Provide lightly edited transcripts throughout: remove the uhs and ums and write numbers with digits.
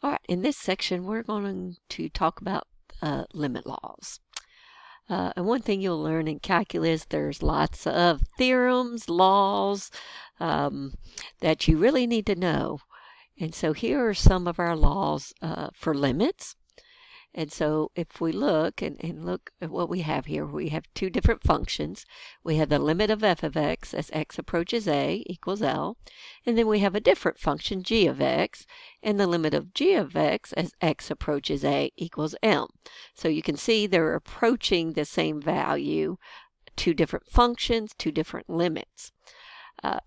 All right, in this section, we're going to talk about limit laws. And one thing you'll learn in calculus, there's lots of theorems, laws that you really need to know. And so here are some of our laws for limits. And so if we look and look at what we have here, we have two different functions. We have the limit of f of x as x approaches a equals L. And then we have a different function, g of x, and the limit of g of x as x approaches a equals M. So you can see they're approaching the same value, two different functions, two different limits.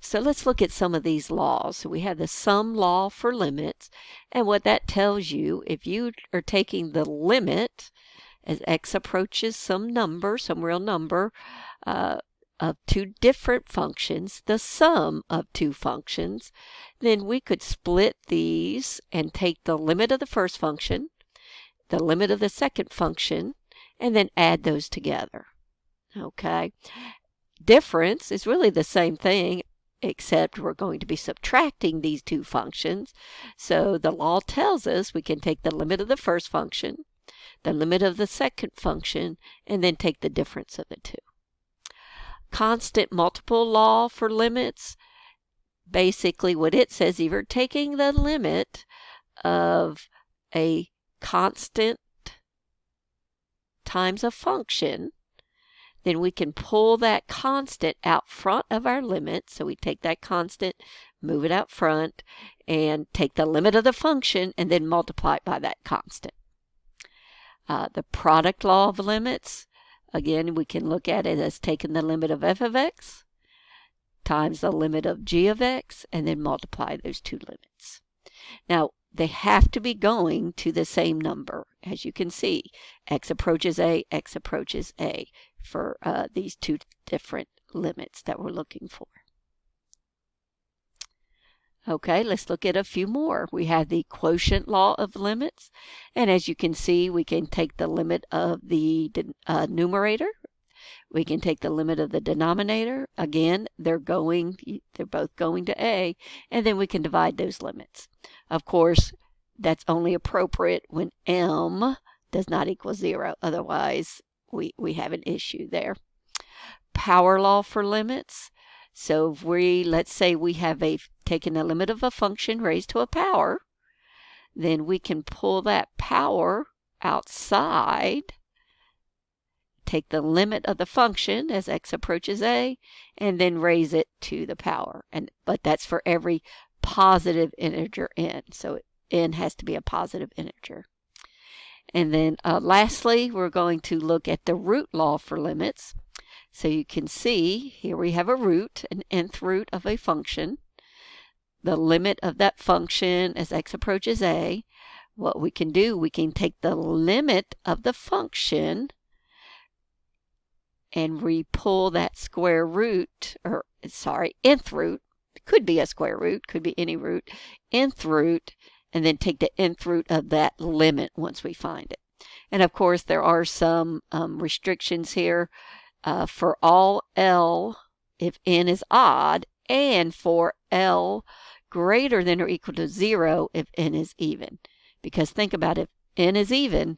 So let's look at some of these laws. So we have the sum law for limits, and what that tells you, if you are taking the limit as x approaches some number, some real number, of two different functions, the sum of two functions, then we could split these and take the limit of the first function, the limit of the second function, and then add those together. Okay? Difference is really the same thing, except we're going to be subtracting these two functions. So the law tells us we can take the limit of the first function, the limit of the second function, and then take the difference of the two. Constant multiple law for limits, basically what it says, if you're taking the limit of a constant times a function, then we can pull that constant out front of our limit. So we take that constant, move it out front, and take the limit of the function and then multiply it by that constant. The product law of limits, again, we can look at it as taking the limit of f of x times the limit of g of x and then multiply those two limits. Now, they have to be going to the same number. As you can see, x approaches a, x approaches a for these two different limits that we're looking for. Okay, let's look at a few more. We have the quotient law of limits. And as you can see, we can take the limit of the numerator. We can take the limit of the denominator. Again, they're both going to a, and then we can divide those limits. Of course, that's only appropriate when m does not equal 0. Otherwise, we have an issue there. Power law for limits. So if let's say we have taken the limit of a function raised to a power, then we can pull that power outside, take the limit of the function as x approaches a, and then raise it to the power. But that's for every positive integer n. So n has to be a positive integer. And then lastly, we're going to look at the root law for limits. So you can see here we have a root, an nth root of a function. The limit of that function as x approaches a. What we can do, we can take the limit of the function and re-pull that square root, nth root. It could be a square root, could be any root, nth root, and then take the nth root of that limit once we find it. And of course, there are some restrictions here for all L if n is odd, and for L greater than or equal to 0 if n is even. Because think about it, if n is even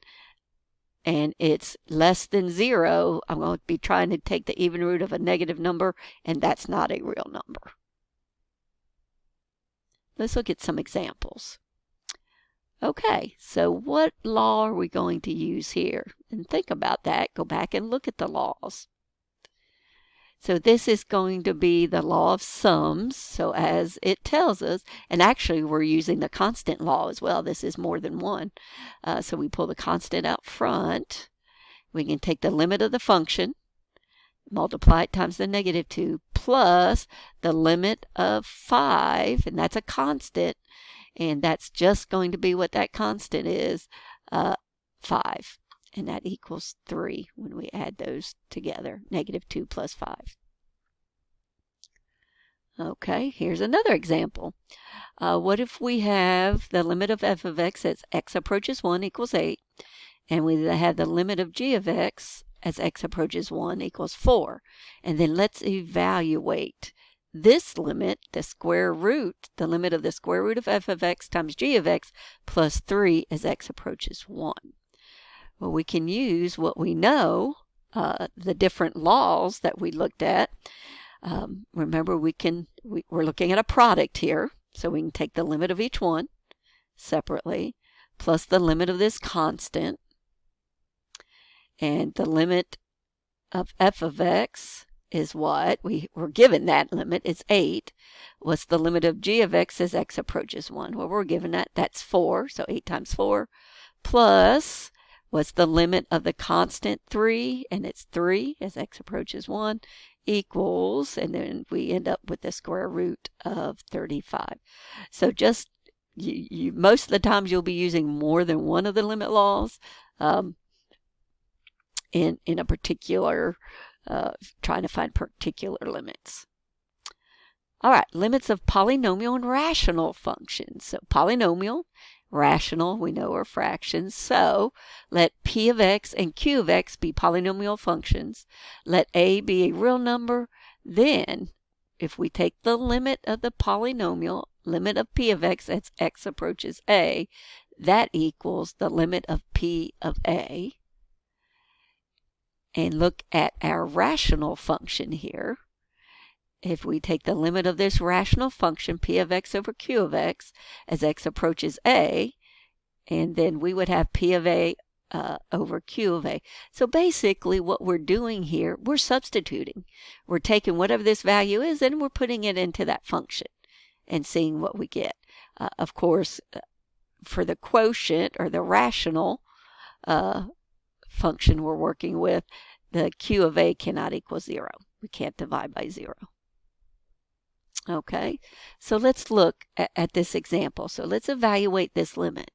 and it's less than 0, I'm going to be trying to take the even root of a negative number, and that's not a real number. Let's look at some examples. Okay, so what law are we going to use here? And think about that. Go back and look at the laws. So this is going to be the law of sums. So as it tells us, and actually we're using the constant law as well. This is more than one. So we pull the constant out front. We can take the limit of the function, multiply it times the negative 2, plus the limit of 5, and that's a constant. And that's just going to be what that constant is, 5. And that equals 3 when we add those together, negative 2 plus 5. Okay, here's another example. What if we have the limit of f of x as x approaches 1 equals 8, and we have the limit of g of x as x approaches 1 equals 4. And then let's evaluate this limit, the square root, the limit of the square root of f of x times g of x plus 3 as x approaches 1. Well, we can use what we know, the different laws that we looked at. Remember, we're looking at a product here, so we can take the limit of each one separately, plus the limit of this constant, and the limit of f of x is what? We were given that limit. It's 8. What's the limit of g of x as x approaches 1? Well, we're given that. That's 4, so 8 times 4, plus what's the limit of the constant 3? And it's 3 as x approaches 1, equals, and then we end up with the square root of 35. So just, you most of the times you'll be using more than one of the limit laws in a particular, trying to find particular limits. All right, limits of polynomial and rational functions. So polynomial, rational, we know are fractions. So let p of x and q of x be polynomial functions. Let a be a real number. Then, if we take the limit of the polynomial, limit of p of x as x approaches a, that equals the limit of p of a. And look at our rational function here. If we take the limit of this rational function, p of x over q of x, as x approaches a, and then we would have p of a over q of a. So basically what we're doing here, we're substituting. We're taking whatever this value is and we're putting it into that function and seeing what we get. Of course, for the quotient or the rational function we're working with, the q of a cannot equal 0. We can't divide by 0. Okay, so let's look at this example. So let's evaluate this limit.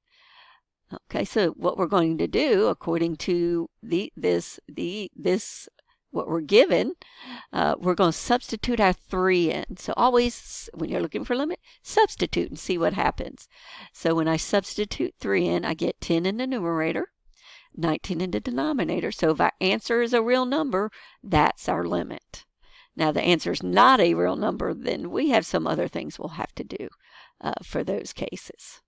Okay, so what we're going to do, according to what we're given, we're going to substitute our 3 in. So always, when you're looking for a limit, substitute and see what happens. So when I substitute 3 in, I get 10 in the numerator, 19 in the denominator. So if our answer is a real number, that's our limit. Now, the answer is not a real number, then we have some other things we'll have to do for those cases.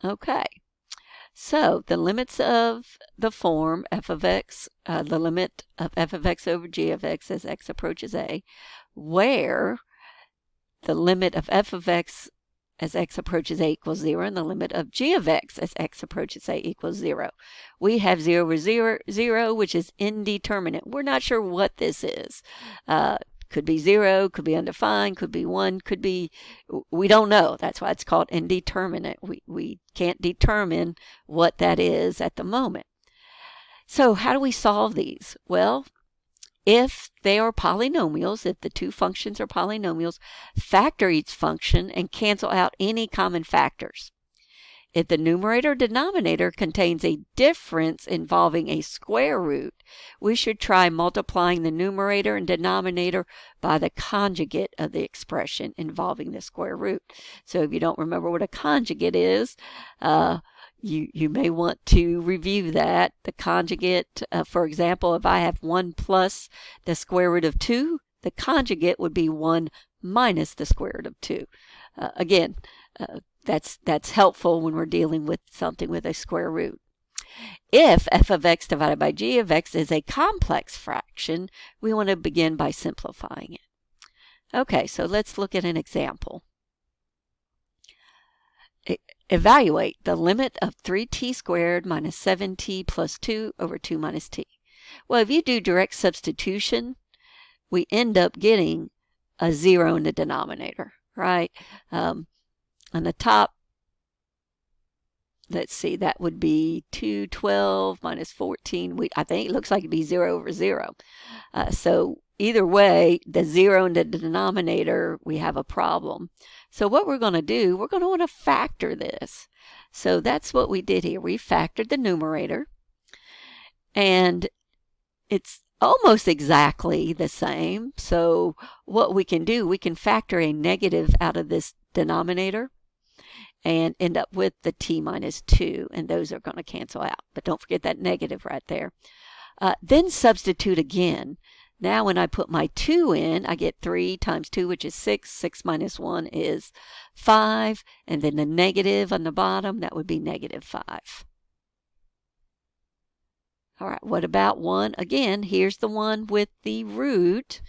Okay, so the limits of the form f of x, the limit of f of x over g of x as x approaches a, where the limit of f of x as x approaches a equals 0, and the limit of g of x as x approaches a equals 0. We have 0 over 0, 0, which is indeterminate. We're not sure what this is. Could be 0, could be undefined, could be 1, could be, we don't know. That's why it's called indeterminate. We can't determine what that is at the moment. So how do we solve these? Well, if they are polynomials, if the two functions are polynomials, factor each function and cancel out any common factors. If the numerator denominator contains a difference involving a square root, we should try multiplying the numerator and denominator by the conjugate of the expression involving the square root. So if you don't remember what a conjugate is, you may want to review that. The conjugate, for example, if I have 1 plus the square root of 2, the conjugate would be 1 minus the square root of 2. Again, that's helpful when we're dealing with something with a square root. If f of x divided by g of x is a complex fraction, we want to begin by simplifying it. Okay, so let's look at an example. Evaluate the limit of 3t squared minus 7t plus 2 over 2 minus t. Well, if you do direct substitution, we end up getting a 0 in the denominator, right? On the top, let's see, that would be 212 minus 14. I think it looks like it'd be 0 over 0. So either way, the 0 in the denominator, we have a problem. So what we're going to do, we're going to want to factor this. So that's what we did here. We factored the numerator, and it's almost exactly the same. So what we can do, we can factor a negative out of this denominator and end up with the t minus 2, and those are going to cancel out. But don't forget that negative right there. Then substitute again. Now when I put my 2 in, I get 3 times 2, which is 6. 6 minus 1 is 5. And then the negative on the bottom, that would be negative 5. All right, what about 1? Again, here's the one with the root.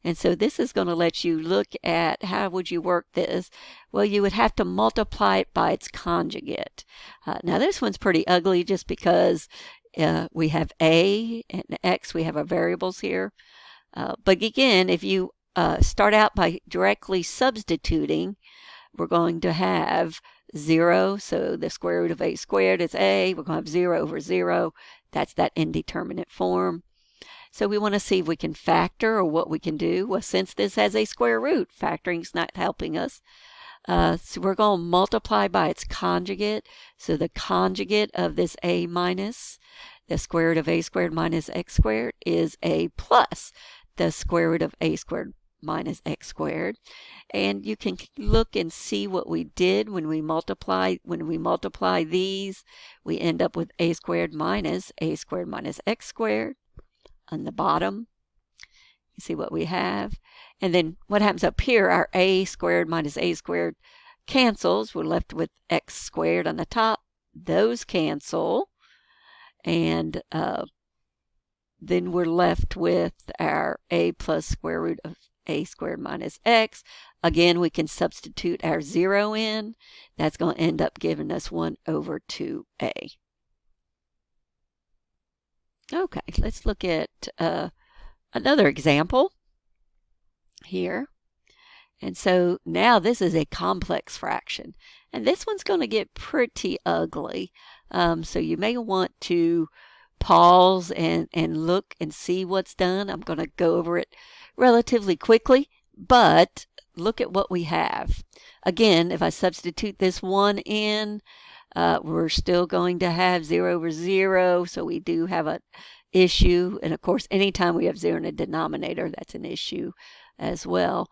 And so this is going to let you look at how would you work this. Well, you would have to multiply it by its conjugate. Now this one's pretty ugly just because we have a and x. We have our variables here. But again, if you start out by directly substituting, we're going to have 0. So the square root of a squared is a. We're going to have 0 over 0. That's that indeterminate form. So we want to see if we can factor or what we can do. Well, since this has a square root, factoring's not helping us. So we're going to multiply by its conjugate. So the conjugate of this a minus the square root of a squared minus x squared is a plus the square root of a squared minus x squared. And you can look and see what we did when we multiply. When we multiply these, we end up with a squared minus x squared on the bottom. You see what we have. And then what happens up here, our a squared minus a squared cancels. We're left with x squared on the top. Those cancel. And then we're left with our a plus square root of a squared minus x. Again, we can substitute our 0 in. That's going to end up giving us 1 over 2a. Okay, let's look at another example here. And so now this is a complex fraction. And this one's going to get pretty ugly. So you may want to pause and look and see what's done. I'm going to go over it relatively quickly, but look at what we have. Again, if I substitute this 1 in, we're still going to have 0 over 0, so we do have an issue. And of course, anytime we have 0 in a denominator, that's an issue as well.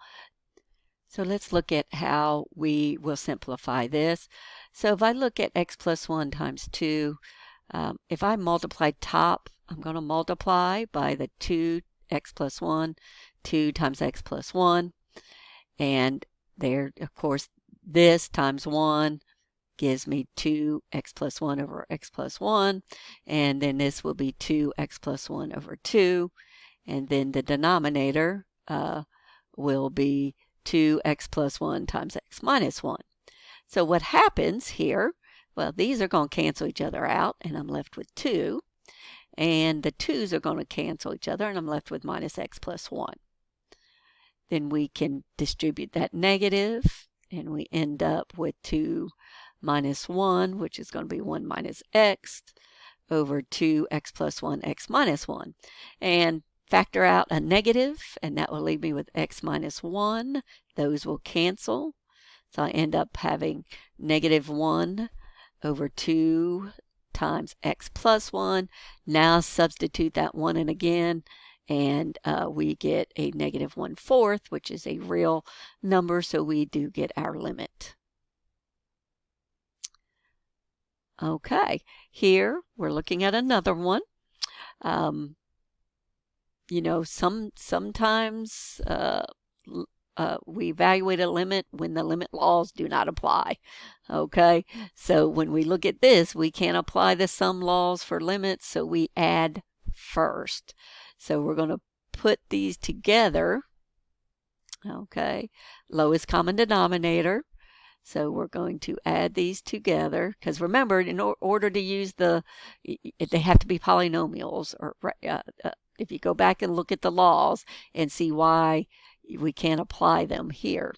So let's look at how we will simplify this. So if I look at x plus 1 times 2, if I multiply top, I'm going to multiply by the 2x plus 1, 2 times x plus 1. And there, of course, this times 1 gives me 2x plus 1 over x plus 1. And then this will be 2x plus 1 over 2. And then the denominator will be 2x plus 1 times x minus 1. So what happens here, well, these are going to cancel each other out, and I'm left with 2. And the 2's are going to cancel each other, and I'm left with minus x plus 1. Then we can distribute that negative, and we end up with 2 minus 1, which is going to be 1 minus x over 2x plus 1, x minus 1. And factor out a negative, and that will leave me with x minus 1. Those will cancel. So I end up having negative 1 over 2 times x plus 1. Now substitute that 1 in again, and we get a negative 1/4, which is a real number, so we do get our limit. Okay, here we're looking at another one. You know, sometimes we evaluate a limit when the limit laws do not apply. Okay, so when we look at this, we can't apply the sum laws for limits, so we add first. So we're going to put these together. Okay, lowest common denominator. So we're going to add these together, because remember, in order to use they have to be polynomials. Or if you go back and look at the laws and see why we can't apply them here.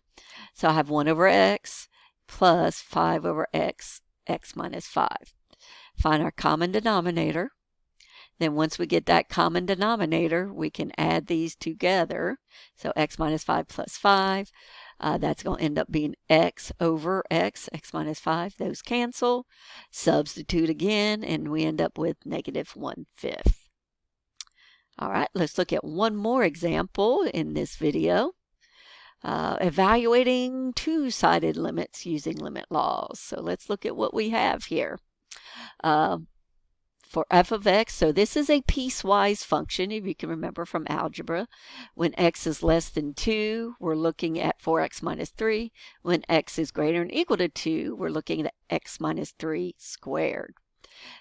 So I have 1 over x plus 5 over x, x minus 5. Find our common denominator. Then once we get that common denominator, we can add these together. So x minus 5 plus 5. That's going to end up being x over x, x minus 5. Those cancel. Substitute again, and we end up with negative 1/5. All right, let's look at one more example in this video. Evaluating two-sided limits using limit laws. So let's look at what we have here. for f of x, so this is a piecewise function, if you can remember from algebra. When x is less than 2, we're looking at 4x minus 3. When x is greater than or equal to 2, we're looking at x minus 3 squared.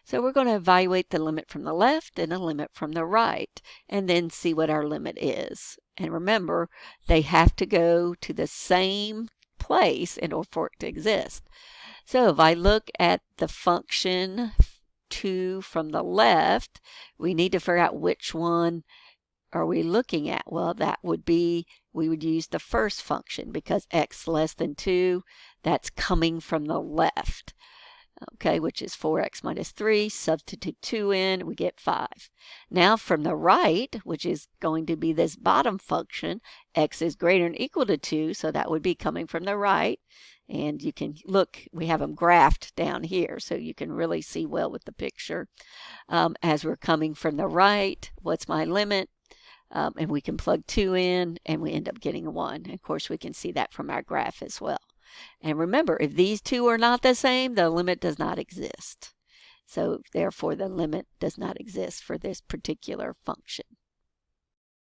So we're going to evaluate the limit from the left and the limit from the right, and then see what our limit is. And remember, they have to go to the same place in order for it to exist. So if I look at the function 2 from the left, we need to figure out which one are we looking at. Well, that would be, we would use the first function because x less than 2, that's coming from the left. Okay, which is 4x minus 3, substitute 2 in, we get 5. Now from the right, which is going to be this bottom function, x is greater than or equal to 2, so that would be coming from the right. And you can look, we have them graphed down here, so you can really see well with the picture. As we're coming from the right, what's my limit? And we can plug 2 in, and we end up getting a 1. And of course, we can see that from our graph as well. And remember, if these two are not the same, the limit does not exist. So therefore, the limit does not exist for this particular function.